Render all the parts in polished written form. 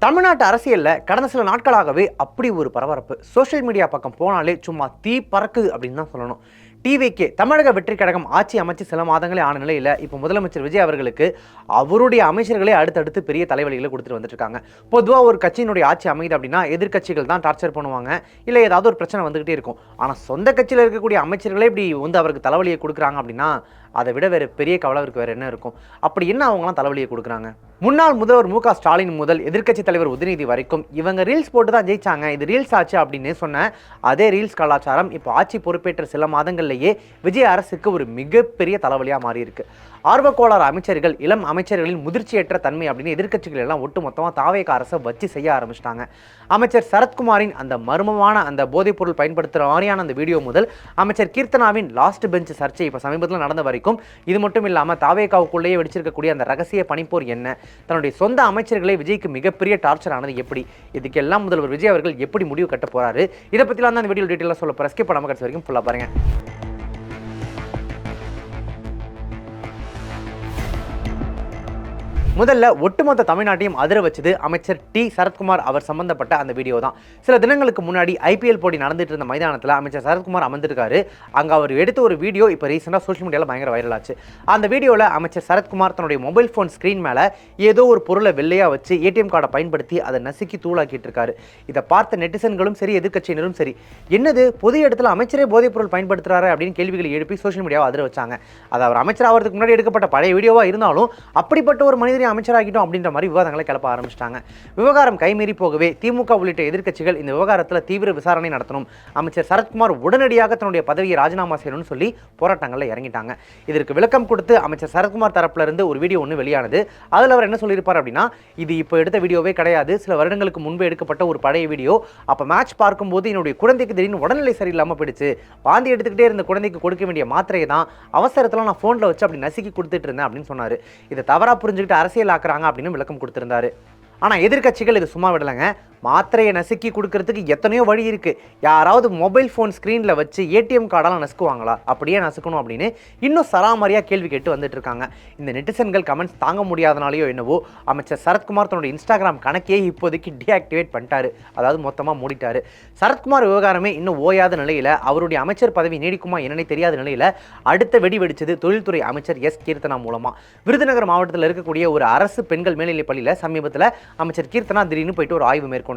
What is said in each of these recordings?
தமிழ்நாட்டு அரசியல்ல கடந்த சில நாட்களாகவே அப்படி ஒரு பரபரப்பு. சோஷியல் மீடியா பக்கம் போனாலே சும்மா தீ பறக்குது அப்படின்னு தான் சொல்லணும். டிவிகே தமிழக வெற்றி கழகம் ஆட்சி அமைச்சு சில மாதங்களே ஆன நிலையில இப்போ முதலமைச்சர் விஜய் அவர்களுக்கு அவருடைய அமைச்சர்களே அடுத்தடுத்து பெரிய தலைவலிகளை கொடுத்துட்டு வந்துட்டு இருக்காங்க. பொதுவாக ஒரு கட்சியினுடைய ஆட்சி அமையுது அப்படின்னா எதிர்க்கட்சிகள் தான் டார்ச்சர் பண்ணுவாங்க, இல்லை ஏதாவது ஒரு பிரச்சனை வந்துகிட்டே இருக்கும். ஆனால் சொந்த கட்சியில் இருக்கக்கூடிய அமைச்சர்களே இப்படி அவருக்கு தலைவலியை கொடுக்குறாங்க அப்படின்னா அதை விட வேறு பெரிய கவலை அவருக்கு வேறு என்ன இருக்கும்? அப்படி என்ன அவங்களாம் தலைவலியை கொடுக்குறாங்க? முன்னாள் முதல்வர் மு க ஸ்டாலின் முதல் எதிர்க்கட்சி தலைவர் உதயநிதி வரைக்கும் இவங்க ரீல்ஸ் போட்டு தான் ஜெயிச்சாங்க, இது ரீல்ஸ் ஆச்சு அப்படின்னு சொன்ன அதே ரீல்ஸ் கலாச்சாரம் இப்போ ஆட்சி பொறுப்பேற்ற சில மாதங்கள்லேயே விஜய் அரசுக்கு ஒரு மிகப்பெரிய தலைவலியாக மாறி இருக்கு. ஆர்வக்கோளாறு அமைச்சர்கள், இளம் அமைச்சர்களின் முதிர்ச்சியற்ற தன்மை அப்படின்னு எதிர்க்கட்சிகள் எல்லாம் ஒட்டுமொத்தமாக தாவேக அரசை வச்சு செய்ய ஆரம்பிச்சிட்டாங்க. அமைச்சர் சரத்குமாரின் அந்த மர்மமான அந்த போதைப்பொருள் பயன்படுத்துகிற மாதிரியான அந்த வீடியோ முதல் அமைச்சர் கீர்த்தனாவின் லாஸ்ட் பெஞ்ச் சர்ச்சை இப்போ சமீபத்தில் நடந்த வரைக்கும், இது மட்டும் இல்லாமல் தாவேகாவுக்குள்ளேயே வெடிச்சிருக்கக்கூடிய அந்த ரகசிய பனிப்போர் என்ன, தன்னுடைய சொந்த அமைச்சர்களை விஜய்க்கு மிகப்பெரிய டார்ச்சர் ஆனது எப்படி, இதுக்கெல்லாம் முதல்வர் விஜய் அவர்கள் எப்படி முடிவு கட்ட போறாரு, இதை பற்றிலாம் தான் இந்த வீடியோ டீட்டெயிலாக சொல்ல போகிறேன். ஸ்கிப் பண்ணாம கடைசி வரைக்கும் ஃபுல்லாக பாருங்க. முதல்ல ஒட்டுமொத்த தமிழ்நாட்டையும் அதிர வச்சது அமைச்சர் டி சரத்குமார் அவர் சம்பந்தப்பட்ட அந்த வீடியோ தான். சில தினங்களுக்கு முன்னாடி ஐபிஎல் போட்டி நடந்துட்டு இருந்த மைதானத்தில் அமைச்சர் சரத்குமார் அமர்ந்திருக்காரு. அங்கே அவர் எடுத்த ஒரு வீடியோ இப்போ ரீசெண்டாக சோஷியல் மீடியாவில் பயங்கர வைரல் ஆச்சு. அந்த வீடியோவில் அமைச்சர் சரத்குமார் தன்னுடைய மொபைல் ஃபோன் ஸ்க்ரீன் மேலே ஏதோ ஒரு பொருளை வெள்ளையாக வச்சு ஏடிஎம் கார்டை பயன்படுத்தி அதை நசுக்கி தூளாக்கிட்டு இருக்காரு. இதை பார்த்த நெட்டிசன்களும் சரி, எதிர்க்கட்சியினரும் சரி, என்னது பொது இடத்துல அமைச்சரே போதைப் பொருள் பயன்படுத்துறாரு அப்படின்னு கேள்விகளை எழுப்பி சோஷியல் மீடியாவை அதிர வச்சாங்க. அது அவர் அமைச்சர் ஆகிறதுக்கு முன்னாடி எடுக்கப்பட்ட பழைய வீடியோவாக இருந்தாலும் அப்படிப்பட்ட ஒரு மனிதரை அமைச்சராகிட்டோம் அப்படின்ற மாதிரி விவாதங்களை கிளப்ப ஆரம்பிச்சிட்டாங்க. விவகாரம் கைமீறி போகவே திமுக உள்ளிட்ட எதிர்க்கட்சிகள் இந்த விவகாரத்தில் தீவிர விசாரணை நடத்தணும், அமைச்சர் சரத்குமார் உடனடியாக தன்னுடைய பதவியை ராஜினாமா செய்யணும்னு சொல்லி போராட்டங்களில் இறங்கிட்டாங்க. இதற்கு விளக்கம் கொடுத்து அமைச்சர் சரத்குமார் தரப்புல இருந்து ஒரு வீடியோ ஒன்று வெளியானது. அதில் அவர் என்ன சொல்லியிருப்பார் அப்படின்னா, இது இப்போ எடுத்த வீடியோவே கிடையாது, சில வருடங்களுக்கு முன்பு எடுக்கப்பட்ட ஒரு பழைய வீடியோ. அப்போ மேட்ச் பார்க்கும்போது என்னுடைய குழந்தைக்கு திடீர்னு உடல்நிலை சரியில்லாமல் போயிடுச்சு, வாந்தி எடுத்துக்கிட்டே இருந்த குழந்தைக்கு கொடுக்க வேண்டிய மாத்திரையை தான் அவசரத்தில் நான் ஃபோனில் வச்சு அப்படி நசுக்கி கொடுத்துட்டு இருந்தேன் அப்படின்னு சொன்னார். இதை தவறாக புரிஞ்சுக்கிட்டு அரசியல் ஆக்குறாங்க அப்படின்னு விளக்கம் கொடுத்திருந்தாரு. ஆனால் எதிர்க்கட்சிகள் இது சும்மா விடலைங்க. மாத்திரையை நசுக்கி கொடுக்கறதுக்கு எத்தனையோ வழி இருக்குது. யாராவது மொபைல் ஃபோன் ஸ்க்ரீனில் வச்சு ஏடிஎம் கார்டெல்லாம் நசுக்குவாங்களா? அப்படியே நசுக்கணும் அப்படின்னு இன்னும் சராமரியாக கேள்வி கேட்டு வந்துட்டு இருக்காங்க. இந்த நெட்டிசன்கள் கமெண்ட்ஸ் தாங்க முடியாதனாலேயோ என்னவோ அமைச்சர் சரத்குமார் தன்னுடைய இன்ஸ்டாகிராம் கணக்கே இப்போதைக்கு டீஆக்டிவேட் பண்ணிட்டாரு, அதாவது மொத்தமாக மூடிட்டாரு. சரத்குமார் விவகாரமே இன்னும் ஓயாத நிலையில், அவருடைய அமைச்சர் பதவி நீடிக்குமா என்னன்னே தெரியாத நிலையில் அடுத்த வெடி வெடிச்சது தொழில்துறை அமைச்சர் எஸ் கீர்த்தனா மூலமாக. விருதுநகர் மாவட்டத்தில் இருக்கக்கூடிய ஒரு அரசு பெண்கள் மேல்நிலைப் பள்ளியில் சமீபத்தில் அமைச்சர் கீர்த்தனா திடீர்னு போயிட்டு ஒரு ஆய்வு மேற்கொண்டாங்க.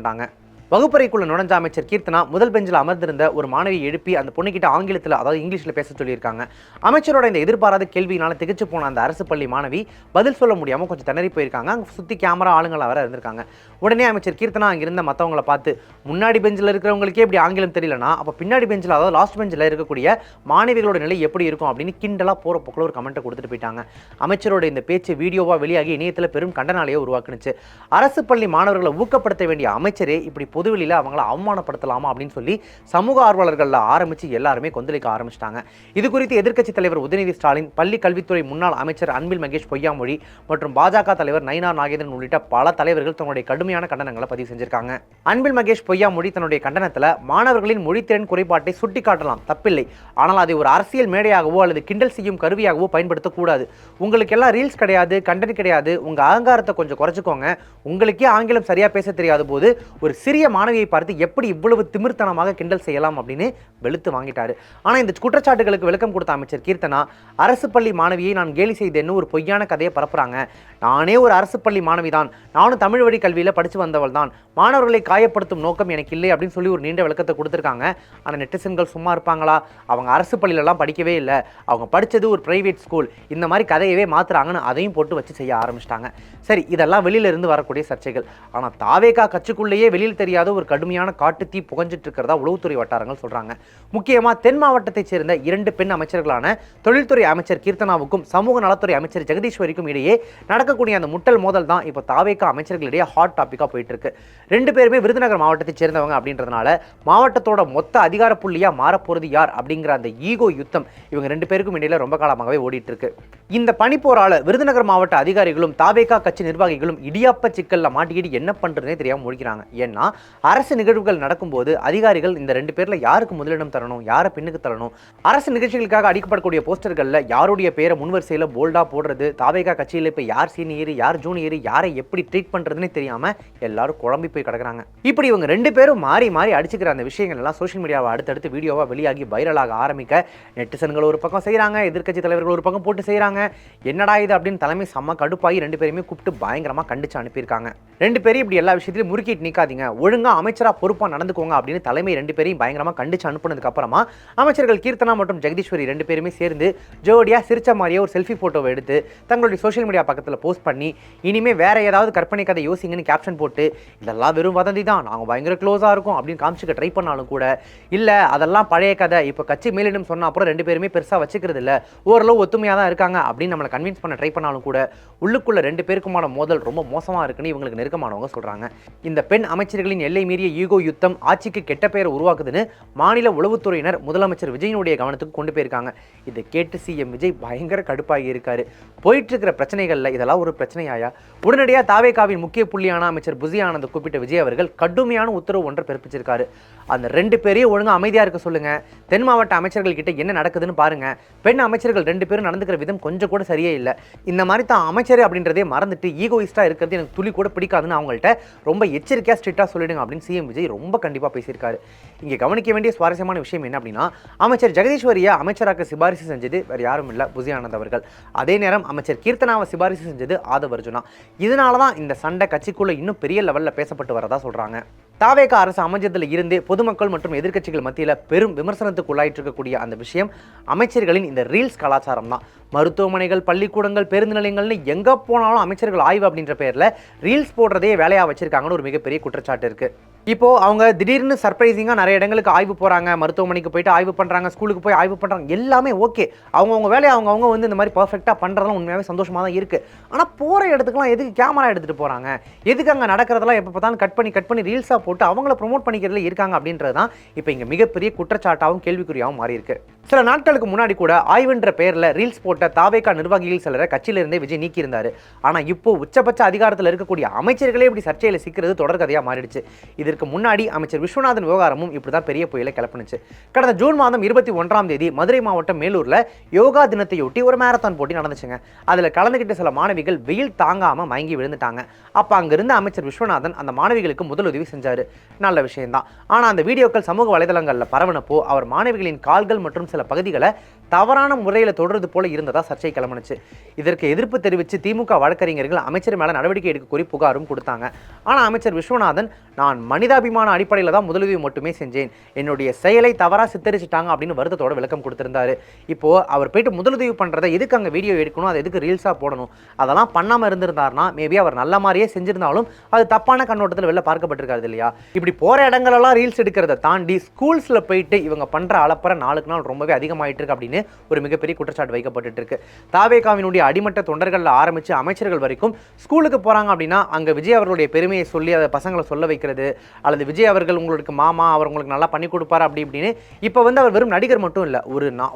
வகுப்பறைக்குள்ள நுழைஞ்ச அமைச்சர் கீர்த்தனா முதல் பெஞ்சில் அமர்ந்திருந்த ஒரு மாணவியை எழுப்பி அந்த பொண்ணுகிட்ட ஆங்கிலத்தில், அதாவது இங்கிலீஷில் பேச சொல்லியிருக்காங்க. அமைச்சரோட இந்த எதிர்பாராத கேள்வியினால திகச்சு போன அந்த அரசு பள்ளி மாணவி பதில் சொல்ல முடியாமல் கொஞ்சம் திணறி போயிருக்காங்க. அங்கே சுற்றி கேமரா ஆளுங்களாக வேற இருந்திருக்காங்க. உடனே அமைச்சர் கீர்த்தனா அங்கிருந்த மற்றவங்களை பார்த்து, முன்னாடி பெஞ்சில் இருக்கிறவங்களுக்கே இப்படி ஆங்கிலம் தெரியலனா அப்போ பின்னாடி பெஞ்சில், அதாவது லாஸ்ட் பெஞ்சில் இருக்கக்கூடிய மாணவிகளோட நிலை எப்படி இருக்கும் அப்படின்னு கிண்டலாக போகிற போக்கில் ஒரு கமெண்ட்டை கொடுத்துட்டு போயிட்டாங்க. அமைச்சரோட இந்த பேச்சு வீடியோவாக வெளியாகி இணையத்தில் பெரும் கண்டனாலேயே உருவாக்குனுச்சு. அரசு பள்ளி மாணவர்களை ஊக்கப்படுத்த வேண்டிய அமைச்சரே இப்படி பொதுவெளியில் அவங்கள அவமானப்படுத்தலாமா அப்படின்னு சொல்லி சமூக ஆர்வலர்கள் ஆரம்பித்து எல்லாருமே கொந்தளிக்க ஆரம்பிச்சிட்டாங்க. இது குறித்து எதிர்க்கட்சி தலைவர் உதயநிதி ஸ்டாலின், பள்ளி கல்வித்துறை முன்னாள் அமைச்சர் அன்பில் மகேஷ் பொய்யாமொழி மற்றும் பாஜக தலைவர் நயினார் நாகேந்திரன் உள்ளிட்ட பல தலைவர்கள் தன்னுடைய கடுமையான கண்டனங்களை பதிவு செஞ்சிருக்காங்க. அன்பில் மகேஷ் பொய்யாமொழி தன்னுடைய கண்டனத்தில் மாணவர்களின் மொழித்திறன் குறைபாட்டை சுட்டிக்காட்டலாம், தப்பில்லை, ஆனால் அதை ஒரு அரசியல் மேடையாகவோ அல்லது கிண்டல் செய்யும் கருவியாகவோ பயன்படுத்தக்கூடாது. உங்களுக்கு எல்லாம் ரீல்ஸ் கிடையாது, கண்டென்ட் கிடையாது, உங்க அகங்காரத்தை கொஞ்சம் குறைச்சிக்கோங்க. உங்களுக்கே ஆங்கிலம் சரியா பேச தெரியாத போது ஒரு சிறிய மாணவியை பார்த்து எப்படி இவ்வளவு திமிர்த்தனமாக கிண்டல் செய்யலாம் அப்படின்னு வெளுத்து வாங்கிட்டாரு. ஆனால் இந்த குற்றச்சாட்டுகளுக்கு விளக்கம் கொடுத்த அமைச்சர் கீர்த்தனா, அரசு பள்ளி மாணவியை நான் கேலி செய்தேன்னு ஒரு பொய்யான கதையை பரப்புறாங்க. நானே ஒரு அரசு பள்ளி மாணவி தான், நானும் தமிழ் வழி கல்வியில் படித்து வந்தவள் தான், மாணவர்களை காயப்படுத்தும் நோக்கம் எனக்கு இல்லை அப்படின்னு சொல்லி ஒரு நீண்ட விளக்கத்தை கொடுத்துருக்காங்க. ஆனால் நெட்டிசன்கள் சும்மா இருப்பாங்களா? அவங்க அரசு பள்ளியிலலாம் படிக்கவே இல்லை, அவங்க படித்தது ஒரு பிரைவேட் ஸ்கூல், இந்த மாதிரி கதையவே மாற்றுறாங்கன்னு அதையும் போட்டு வச்சு செய்ய ஆரம்பிச்சிட்டாங்க. சரி, இதெல்லாம் வெளியிலிருந்து வரக்கூடிய சர்ச்சைகள். ஆனால் தாவேகா கட்சிக்குள்ளேயே வெளியில் தெரியாத ஒரு கடுமையான காட்டு தீ புகஞ்சிட்டு இருக்கிறதா உளவுத்துறை வட்டாரங்கள் சொல்றாங்க. முக்கியமாக தென் மாவட்டத்தைச் சேர்ந்த 2 பெண் அமைச்சர்களான தொழில்துறை அமைச்சர் கீர்த்தனாவுக்கும் சமூக நலத்துறை அமைச்சர் ஜெகதீஸ்வரிக்கும் இடையே நடக்கக்கூடிய அந்த முட்டல் மோதல் தான் இப்போ தாவேகா அமைச்சர்களிடையே ஹாட் டாபிக்கா போயிட்டு இருக்கு. 2 பேருமே விருதுநகர் மாவட்டத்தைச் சேர்ந்தவங்க அப்படின்றதுனால மாவட்டத்தோட மொத்த அதிகார புள்ளியா மாறப்போறது யார் அப்படிங்கிற அந்த ஈகோ யுத்தம் இவங்க 2 பேருக்கும் இடையில ரொம்ப காலமாகவே ஓடிட்டு இருக்கு. இந்த பனிப்போரால விருதுநகர் மாவட்ட அதிகாரிகளும் தாவேகா கட்சி நிர்வாகிகளும் இடியாப்ப சிக்கல்ல மாட்டிக்கிட்டு என்ன பண்றதுனே தெரியாம முடிக்கிறாங்க. ஏன்னா அரசு நிகழ்வுகள் நடக்கும்போது அதிகாரிகள் இந்த 2 பேர்ல யாருக்கு முதலிடம் தரணும், யாரை பின்னுக்கு தரணும், அரசு நிகழ்ச்சிகளுக்காக அடிக்கப்படக்கூடிய போஸ்டர்களில் யாருடைய பேரை முன்வரிசையில் போல்டா போடுறது, தாவேகா கட்சியில் இப்போ யார் சீனியர் யார் ஜூனியர் யாரை எப்படி ட்ரீட் பண்ணுறதுன்னு தெரியாமல் எல்லாரும் குழம்பி போய் கிடக்குறாங்க. இப்படி இவங்க 2 பேரும் மாறி மாறி அடிச்சுக்கிற அந்த விஷயங்கள் எல்லாம் சோஷியல் மீடியாவை அடுத்தடுத்து வீடியோவாக வெளியாகி வைரலாக ஆரம்பிக்க நெட்டிசன்கள் ஒரு பக்கம் செய்கிறாங்க, எதிர்க்கட்சி தலைவர்கள் ஒரு பக்கம் போட்டு செய்கிறாங்க. என்னடா இது அப்படின்னு தலைமை செம்ம கடுப்பாகி 2 பேருமே கூப்பிட்டு பயங்கரமாக கண்டிச்சு அனுப்பியிருக்காங்க. 2 பேரும் இப்படி எல்லா விஷயத்திலையும் முறுக்கிட்டு நிற்காதீங்க, ஒழுங்கா அமைச்சராக பொறுப்பாக நடந்துக்கோங்க அப்படின்னு தலைமை 2 பேரையும் பயங்கரமாக கண்டிச்சு அனுப்புனதுக்கு அப்புறமா அமைச்சர்கள் கீர்த்தனா மற்றும் ஜெகதீஸ்வரி 2 பேருமே சேர்ந்து ஜோடியா சிரிச்ச மாதிரியே ஒரு செல்ஃபி போட்டோவை எடுத்து தங்களுடைய சோஷியல் மீடியா பக்கத்தில் போஸ்ட் பண்ணி இனிமே வேற ஏதாவது கற்பனை கதை யோசிங்கன்னு கேப்ஷன் போட்டு இதெல்லாம் வெறும் வதந்தி தான், நாங்கள் பயங்கர க்ளோஸாக இருக்கும் அப்படின்னு காமிச்சுக்க ட்ரை பண்ணாலும் கூட இல்லை அதெல்லாம் பழைய கதை, இப்போ கட்சி மேலிடம் சொன்ன அப்புறம் 2 பேருமே பெருசாக வச்சுக்கிறது இல்லை, ஓரளவு ஒத்துமையாக தான் இருக்காங்க அப்படின்னு நம்மளை கன்வின்ஸ் பண்ண ட்ரை பண்ணாலும் கூட உள்ளுக்குள்ள 2 பேருக்குமான மோதல் ரொம்ப மோசமாக இருக்குன்னு இவங்களுக்கு நெருக்கமானவங்க சொல்கிறாங்க. இந்த பெண் அமைச்சர்களின் எல்லை மீறிய ஈகோ யுத்தம் ஆட்சிக்கு கெட்ட பெயரை உருவாக்குதுன்னு மாநில உளவுத்துறையினர் முதலமைச்சர் விஜயனுடைய கவனத்துக்கு கொண்டு போயிருக்காங்க. இதை கேட்டு சிஎம் விஜய் பயங்கர கடுப்பாகி இருக்காரு. போயிட்டு இருக்கிற பிரச்சனைகள்ல இதெல்லாம் ஒரு பிரச்சனையாயா? உடனடியாக தாவேகாவின் முக்கிய புள்ளியான அமைச்சர் புசி ஆனந்த் கூப்பிட்ட விஜய் அவர்கள் கடுமையான உத்தரவு ஒன்றை பிறப்பிச்சிருக்காரு. அந்த 2 பேரையும் ஒழுங்கா அமைதியா இருக்க சொல்லுங்க, தென் மாவட்ட அமைச்சர்கள் கிட்ட என்ன நடக்குதுன்னு பாருங்க, பெண் அமைச்சர்கள் 2 பேரும் நடந்துக்கிற விதம் கொஞ்சம் கூட சரியே இல்லை, இந்த மாதிரி தான் அமைச்சர் அப்படின்றதே மறந்துட்டு ஈகோயிஸ்டா இருக்கிறது எனக்கு துளி கூட பிடிக்காதுன்னு அவங்கள்ட்ட ரொம்ப எச்சரிக்கையா ஸ்ட்ரிக்டா சொல்லிடுங்க அப்படின்னு சிஎம் விஜய் ரொம்ப கண்டிப்பா பேசியிருக்காரு. இங்கே கவனிக்க வேண்டிய சுவாரஸ்யமான விஷயம் என்ன அப்படின்னா, அமைச்சர் ஜெகதீஸ்வரியை அமைச்சராக சிபாரிசு செஞ்சது வேற யாரும் இல்லை, புசி ஆனந்த் அவர்கள். அதே நேரம் அமைச்சர் கீர்த்தனாவை சிபாரிசு செஞ்சது ஆதவ் அர்ஜுனா. இதனால தான் இந்த சண்டை கட்சிக்குள்ள இன்னும் பெரிய லெவலில் பேசப்பட்டு வரதா சொல்றாங்க. தாவேகா அரசு அமைஞ்சதில் இருந்தே பொதுமக்கள் மற்றும் எதிர்க்கட்சிகள் மத்தியில் பெரும் விமர்சனத்துக்கு உள்ளாயிட்டு இருக்கக்கூடிய அந்த விஷயம் அமைச்சர்களின் இந்த ரீல்ஸ் கலாச்சாரம் தான். மருத்துவமனைகள், பள்ளிக்கூடங்கள், பேருந்து நிலையங்கள்னு எங்கே போனாலும் அமைச்சர்கள் ஆய்வு அப்படின்ற பேரில் ரீல்ஸ் போடுறதே வேலையாக வச்சிருக்காங்கன்னு ஒரு மிகப்பெரிய குற்றச்சாட்டு இருக்கு. இப்போ அவங்க திடீர்னு சர்ப்ரைசிங்காக நிறைய இடங்களுக்கு ஆய்வு போகிறாங்க, மருத்துவமனைக்கு போயிட்டு ஆய்வு பண்ணுறாங்க, ஸ்கூலுக்கு போய் ஆய்வு பண்ணுறாங்க, எல்லாமே ஓகே. அவங்கவுங்க வேலையை அவங்கவுங்க வந்து இந்த மாதிரி பர்ஃபெக்டாக பண்ணுறதுலாம் உண்மையாகவே சந்தோஷமாக தான் இருக்குது. ஆனால் போகிற இடத்துக்குலாம் எதுக்கு கேமரா எடுத்துகிட்டு போகிறாங்க, எதுக்கு அங்கே நடக்கிறதெல்லாம் எப்போ பார்த்தாலும் கட் பண்ணி ரீல்ஸாக போட்டு அவங்கள ப்ரொமோட் பண்ணிக்கிறதுல இருக்காங்க அப்படின்றது தான் இப்போ இங்கே மிகப்பெரிய குற்றச்சாட்டாகவும் கேள்விக்குறியாகவும் மாறி இருக்கு. சில நாட்களுக்கு முன்னாடி கூட ஆய்வுன்ற பேரில் ரீல்ஸ் போட்ட தாவேகா நிர்வாகிகள் சிலரை கட்சியிலிருந்தே விஜய் நீக்கியிருந்தார். ஆனால் இப்போ உச்சபட்ச அதிகாரத்தில் இருக்கக்கூடிய அமைச்சர்களே இப்படி சர்ச்சையில் சிக்கிறது தொடர்கதையாக மாறிடுச்சு. இதற்கு முன்னாடி அமைச்சர் விஸ்வநாதன் விவகாரமும் இப்படிதான் பெரிய புயலை கிளப்பினுச்சு. கடந்த ஜூன் மாதம் 21ஆம் தேதி மதுரை மாவட்டம் மேலூர்ல யோகா தினத்தையொட்டி ஒரு மாரத்தான் போட்டி நடந்துச்சுங்க. அதுல கலந்துகிட்ட சில மாணவிகள் வெயில் தாங்காம மயங்கி விழுந்துட்டாங்க. அப்ப அங்கிருந்த அமைச்சர் விஸ்வநாதன் அந்த மாணவிகளுக்கு முதலுதவி செஞ்சாரு. நல்ல விஷயம்தான். ஆனா அந்த வீடியோக்கள் சமூக வலைதளங்கள்ல பரவனப்போ அவர் மாணவிகளின் கால்கள் மற்றும் சில பகுதிகளை தவறான முறையில் தொடர்றது போல இருந்ததா சர்ச்சை கிளம்பினுச்சு. இதற்கு எதிர்ப்பு தெரிவித்து திமுக வழக்கறிஞர்கள் அமைச்சர் மேல நடவடிக்கை எடுக்க கோரி புகாரும் கொடுத்தாங்க. ஆனா அமைச்சர் விஸ்வநாதன், நான் மனிதாபிமான அடிப்படையில் தான் முதலுதவி மட்டுமே செஞ்சேன், என்னுடைய செயலை தவறா சித்தரிச்சிட்டாங்க அப்படின்னு வருத்தத்தோட விளக்கம் கொடுத்திருந்தாரு. இப்போ அவர் போயிட்டு முதலுதவி பண்றதை எதுக்கு அங்க வீடியோ எடுக்கணும், அதை எதுக்கு ரீல்ஸா போடணும், அதெல்லாம் பண்ணாம இருந்திருந்தாருன்னா மேபி அவர் நல்ல மாதிரியே செஞ்சிருந்தாலும் அது தப்பான கண்ணோட்டத்தில் வெளில பார்க்கப்பட்டிருக்காது இல்லையா? இப்படி போற இடங்களெல்லாம் ரீல்ஸ் எடுக்கிறத தாண்டி ஸ்கூல்ஸ்ல போயிட்டு இவங்க பண்ற அலப்பறை நாளுக்கு நாள் ரொம்பவே அதிகமாயிட்டு இருக்கு அப்படின்னு ஒரு மிகப்பெரிய குற்றச்சாட்டு வைக்கப்பட்டு இருக்கு. தாவேகாவினுடைய அடிமட்ட தொண்டர்கள் ஆரம்பிச்சு அமைச்சர்கள் வரைக்கும் ஸ்கூலுக்கு போறாங்க அப்படின்னா அங்க விஜய் அவர்களுடைய பெருமையை சொல்லி அதை பசங்களை சொல்ல வைக்கிறது, அல்லது விஜய் அவர்கள் உங்களுக்கு மாமா, அவர் உங்களுக்கு நல்லா பண்ணி கொடுப்பாரு அப்படி இப்படின்னு. இப்போ வந்து அவர் வெறும் நடிகர் மட்டும் இல்லை,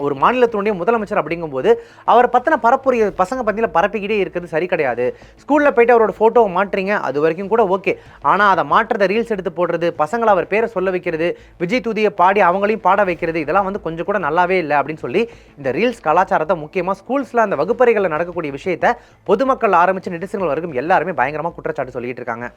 ஒரு மாநிலத்தினுடைய முதலமைச்சர் அப்படிங்கும்போது அவர் பத்தின பரப்புரிய பசங்க பத்தியில பரப்பிக்கிட்டே இருக்கிறது சரி கிடையாது. ஸ்கூல்ல போயிட்டு அவரோட போட்டோவை மாட்டுறீங்க, அது வரைக்கும் கூட ஓகே. ஆனா அதை மாற்றத ரீல்ஸ் எடுத்து போடுறது, பசங்களை அவர் பேரை சொல்ல வைக்கிறது, விஜய் தூதியை பாடி அவங்களையும் பாட வைக்கிறது, இதெல்லாம் வந்து கொஞ்சம் கூட நல்லாவே இல்லை அப்படின்னு சொல்லி இந்த ரீல்ஸ் கலாச்சாரத்தை முக்கியமா ஸ்கூல்ஸ்ல அந்த வகுப்பறைகளில் நடக்கக்கூடிய விஷயத்தை பொதுமக்கள் ஆரம்பிச்சு நெட்டிசன்கள் வரைக்கும் எல்லாருமே பயங்கரமா குற்றச்சாட்டு சொல்லிட்டு இருக்காங்க.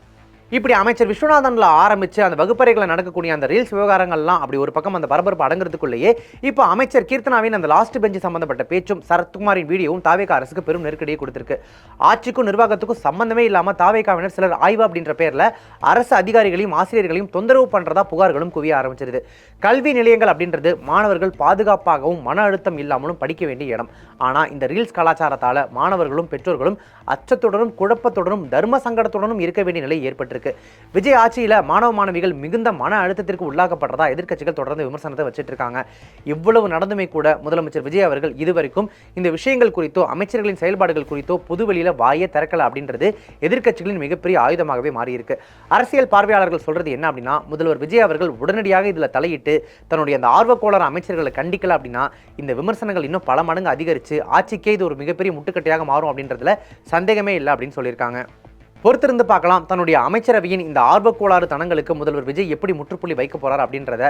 இப்படி அமைச்சர் விஸ்வநாதன்ல ஆரம்பிச்சு அந்த வகுப்பறைகளை நடக்கக்கூடிய அந்த ரீல்ஸ் விவகாரங்கள்லாம் அப்படி ஒரு பக்கம் அந்த பரபரப்பு அடங்குறதுக்குள்ளேயே இப்போ அமைச்சர் கீர்த்தனாவின் அந்த லாஸ்ட் பெஞ்ச் சம்பந்தப்பட்ட பேச்சும் சரத்குமாரின் வீடியோவும் தாவேகா அரசுக்கு பெரும் நெருக்கடியை கொடுத்திருக்கு. ஆட்சிக்கும் நிர்வாகத்துக்கும் சம்பந்தமே இல்லாம தாவேகாவினர் சிலர் ஆய்வு அப்படின்ற பேர்ல அரசு அதிகாரிகளையும் ஆசிரியர்களையும் தொந்தரவு பண்றதா புகார்களும் குவிய ஆரம்பிச்சிருது. கல்வி நிலையங்கள் அப்படின்றது மாணவர்கள் பாதுகாப்பாகவும் மன அழுத்தம் இல்லாமலும் படிக்க வேண்டிய இடம். ஆனா இந்த ரீல்ஸ் கலாச்சாரத்தால மாணவர்களும் பெற்றோர்களும் அச்சத்துடனும் குழப்பத்துடனும் தர்ம சங்கடத்துடனும் இருக்க வேண்டிய நிலை ஏற்பட்டிருக்கு. விஜய் ஆட்சியில மாணவ மாணவிகள் மிகுந்த மன அழுத்தத்திற்கு உள்ளாக்கப்படுறதா எதிர்க்கட்சிகள் தொடர்ந்து விமர்சனத்தை வச்சிட்டு இருக்காங்க. இவ்வளவு நடந்துமே கூட முதலமைச்சர் விஜய் அவர்கள் இதுவரைக்கும் இந்த விஷயங்கள் குறித்தோ அமைச்சர்களின் செயல்பாடுகள் குறித்தோ பொதுவெளியில வாயே திறக்கல அப்படின்றது எதிர்க்கட்சிகளின் மிகப்பெரிய ஆயுதமாகவே மாறி இருக்கு. அரசியல் பார்வையாளர்கள் சொல்றது என்ன அப்படின்னா, முதல்வர் விஜய் அவர்கள் உடனடியாக இதுல தலையிட்டு தன்னுடைய அந்த ஆர்வக்கோளர் அமைச்சர்களை கண்டிக்கல அப்படின்னா இந்த விமர்சனங்கள் இன்னும் பல மடங்கு அதிகரிச்சு ஆட்சிக்கே இது ஒரு மிகப்பெரிய முட்டுக்கட்டையாக மாறும் அப்படின்றதுல சந்தேகமே இல்லை அப்படின்னு சொல்லியிருக்காங்க. பொறுத்திருந்து பார்க்கலாம் தன்னுடைய அமைச்சரவையின் இந்த ஆர்வக்கோளாறு தனங்களுக்கு முதல்வர் விஜய் எப்படி முற்றுப்புள்ளி வைக்க போறார் அப்படின்றத.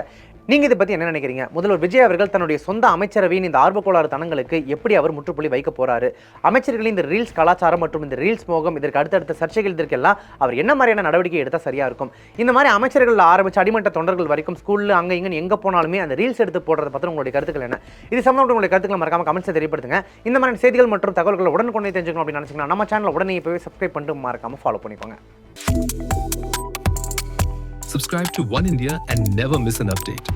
நீங்க இதை பத்தி என்ன நினைக்கிறீங்க? முதல்வர் விஜய் அவர்கள் தன்னுடைய சொந்த அமைச்சரவையின் இந்த ஆர்வக்கோளாறு தனங்களுக்கு எப்படி அவர் முற்றுப்புள்ளி வைக்க போறாரு? அமைச்சர்களின் இந்த ரீல்ஸ் கலாச்சாரம் மற்றும் இந்த ரீல்ஸ் மோகம், இதற்கு அடுத்தடுத்த சர்ச்சைகள் இதற்கெல்லாம் அவர் என்ன மாதிரியான நடவடிக்கை எடுத்தால் சரியா இருக்கும்? இந்த மாதிரி அமைச்சர்கள் ஆரம்பிச்சு அடிமட்ட தொண்டர்கள் வரைக்கும் ஸ்கூல்ல அங்க இங்க எங்க போனாலுமே அந்த ரீல்ஸ் எடுத்து போடுறத பத்தி உங்களுடைய கருத்துக்கள் என்ன? இது சம்பந்தப்பட்ட உங்களுடைய கருத்துக்களை மறக்காம கமெண்ட்ஸ் தெரியப்படுத்துங்க. இந்த மாதிரி செய்திகள் மற்றும் தகவல்களை உடனுக்குடனே தெரிஞ்சுக்கணும் அப்படின்னு நினைச்சீங்கன்னா நம்ம சேனலை உடனே இப்பவே சப்ஸ்கிரைப் பண்ணிட்டு மறக்காம ஃபாலோ பண்ணிக்கோங்க. Subscribe to One India and never miss an update.